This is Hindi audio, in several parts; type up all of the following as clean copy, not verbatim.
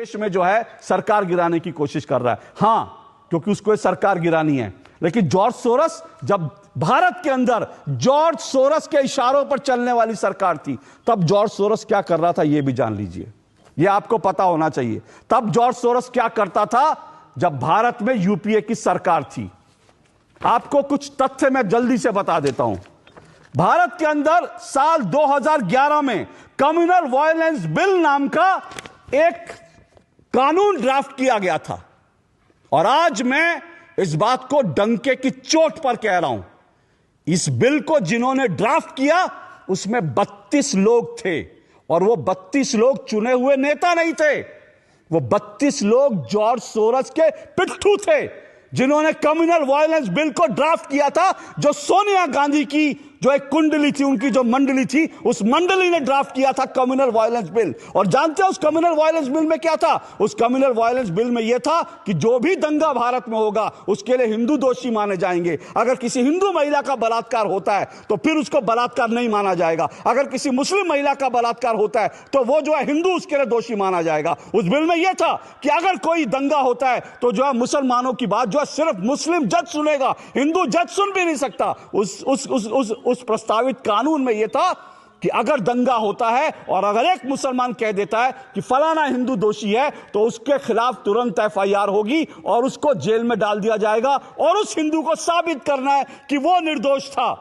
देश में जो है सरकार गिराने की कोशिश कर रहा है। हां, क्योंकि उसको सरकार गिरानी है। लेकिन जॉर्ज सोरस, जब भारत के अंदर जॉर्ज सोरस के इशारों पर चलने वाली सरकार थी, तब जॉर्ज सोरस क्या कर रहा था यह भी जान लीजिए। यह आपको पता होना चाहिए। तब जॉर्ज सोरस क्या करता था जब भारत में यूपीए की सरकार थी। आपको कुछ तथ्य मैं जल्दी से बता देता हूं। भारत के अंदर साल 2011 में कम्युनल वायलेंस बिल नाम का एक कानून ड्राफ्ट किया गया था। और आज मैं इस बात को डंके की चोट पर कह रहा हूं, इस बिल को जिन्होंने ड्राफ्ट किया उसमें 32 लोग थे। और वो 32 लोग चुने हुए नेता नहीं थे, वो 32 लोग जॉर्ज सोरस के पिट्ठू थे, जिन्होंने कम्युनल वायलेंस बिल को ड्राफ्ट किया था। जो सोनिया गांधी की जो एक कुंडली थी, उनकी जो मंडली थी, उस मंडली ने ड्राफ्ट किया था कम्युनल वायलेंस बिल। और जानते हैं उस कम्युनल वायलेंस बिल में क्या था? उस कम्युनल वायलेंस बिल में यह था कि जो भी दंगा भारत में होगा उसके लिए हिंदू दोषी माने जाएंगे। अगर किसी हिंदू महिला का बलात्कार होता है तो फिर उसको बलात्कार नहीं माना जाएगा। अगर किसी मुस्लिम महिला का बलात्कार होता है तो वो जो है हिंदू उसके लिए दोषी माना जाएगा। उस बिल में यह था कि अगर कोई दंगा होता है तो जो है मुसलमानों की बात जो है सिर्फ मुस्लिम जज सुनेगा, हिंदू जज सुन भी नहीं सकता। उस प्रस्तावित कानून में यह था कि अगर दंगा होता है और अगर एक मुसलमान कह देता है कि फलाना हिंदू दोषी है तो उसके खिलाफ तुरंत एफआईआर होगी और उसको जेल में डाल दिया जाएगा। और उस हिंदू को साबित करना है कि वो निर्दोष था।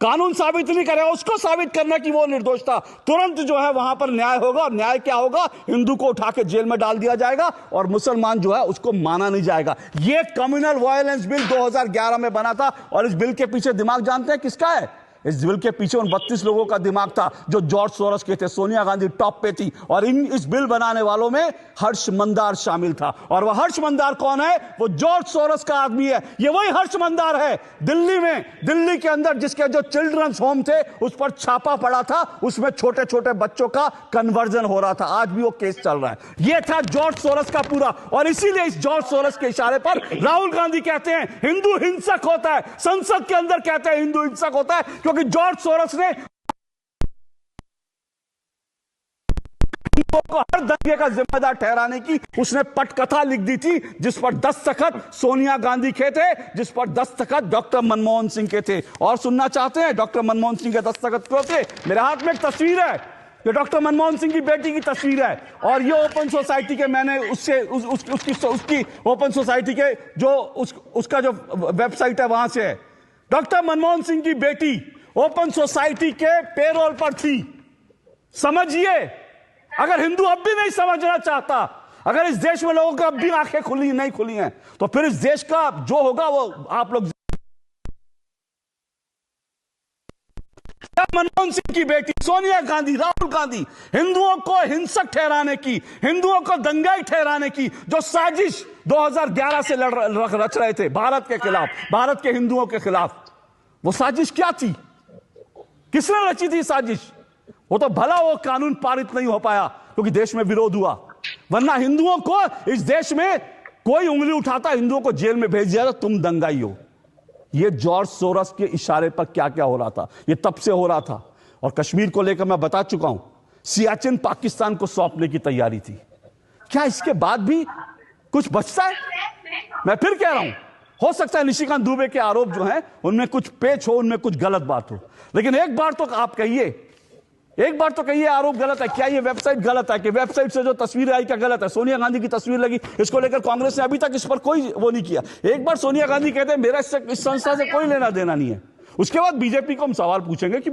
कानून साबित नहीं करेगा, उसको साबित करना कि वो निर्दोष था। तुरंत जो है वहां पर न्याय होगा। और न्याय क्या होगा? हिंदू को उठा के जेल में डाल दिया जाएगा और मुसलमान जो है उसको माना नहीं जाएगा। ये कम्युनल वायलेंस बिल 2011 में बना था। और इस बिल के पीछे दिमाग जानते हैं किसका है? इस बिल के पीछे उन 32 लोगों का दिमाग था जो जॉर्ज सोरस के थे। सोनिया गांधी टॉप पे थी। और इस बिल बनाने वालों में हर्ष मंदार शामिल था। और वह हर्ष मंदार कौन है? वो जॉर्ज सोरस का आदमी है। ये वही हर्ष मंदार है दिल्ली के अंदर जिसके जो चिल्ड्रंस होम थे उस पर छापा पड़ा था। उसमें छोटे छोटे बच्चों का कन्वर्जन हो रहा था। आज भी वो केस चल रहा है। ये था जॉर्ज सोरस का पूरा। और इसीलिए इस जॉर्ज सोरस के इशारे पर राहुल गांधी कहते हैं हिंदू हिंसक होता है। संसद के अंदर कहते हैं हिंदू हिंसक होता है, क्योंकि जॉर्ज सोरस ने को हर दंगे का जिम्मेदार ठहराने की उसने पटकथा लिख दी थी, जिस पर दस्तखत सोनिया गांधी के थे, जिस पर दस्तखत डॉक्टर मनमोहन सिंह के थे। और सुनना चाहते हैं डॉक्टर मनमोहन सिंह के दस्तखत क्यों थे? मेरे हाथ में एक तस्वीर है, ये डॉक्टर मनमोहन सिंह की बेटी की तस्वीर है। और ये ओपन सोसाइटी के मैंने उसकी ओपन सोसाइटी के जो उसका जो वेबसाइट है वहां से है। डॉक्टर मनमोहन सिंह की बेटी ओपन सोसाइटी के पेरोल पर थी। समझिए, अगर हिंदू अब भी नहीं समझना चाहता, अगर इस देश में लोगों की अब भी आंखें नहीं खुली हैं, तो फिर इस देश का जो होगा वो आप लोग। मनमोहन सिंह की बेटी सोनिया गांधी, राहुल गांधी हिंदुओं को हिंसक ठहराने की, हिंदुओं को दंगाई ठहराने की जो साजिश 2011 से रच रहे थे भारत के खिलाफ, भारत के हिंदुओं के खिलाफ, वो साजिश क्या थी? किसने रची थी साजिश? वो तो भला वो कानून पारित नहीं हो पाया क्योंकि देश में विरोध हुआ, वरना हिंदुओं को इस देश में कोई उंगली उठाता हिंदुओं को जेल में भेज दिया था, तुम दंगाई हो। ये जॉर्ज सोरस के इशारे पर क्या क्या हो रहा था, ये तब से हो रहा था। और कश्मीर को लेकर मैं बता चुका हूं, सियाचिन पाकिस्तान को सौंपने की तैयारी थी। क्या इसके बाद भी कुछ बचता है? मैं फिर कह रहा हूं, हो सकता है निशिकांत दुबे के आरोप जो हैं उनमें कुछ पेच हो, उनमें कुछ गलत बात हो, लेकिन एक बार तो आप कहिए, एक बार तो कहिए आरोप गलत है। क्या ये वेबसाइट गलत है? कि वेबसाइट से जो तस्वीर आई क्या गलत है? सोनिया गांधी की तस्वीर लगी, इसको लेकर कांग्रेस ने अभी तक इस पर कोई वो नहीं किया। एक बार सोनिया गांधी कहते हैं मेरा इस संस्था से कोई लेना देना नहीं है, उसके बाद बीजेपी को हम सवाल पूछेंगे कि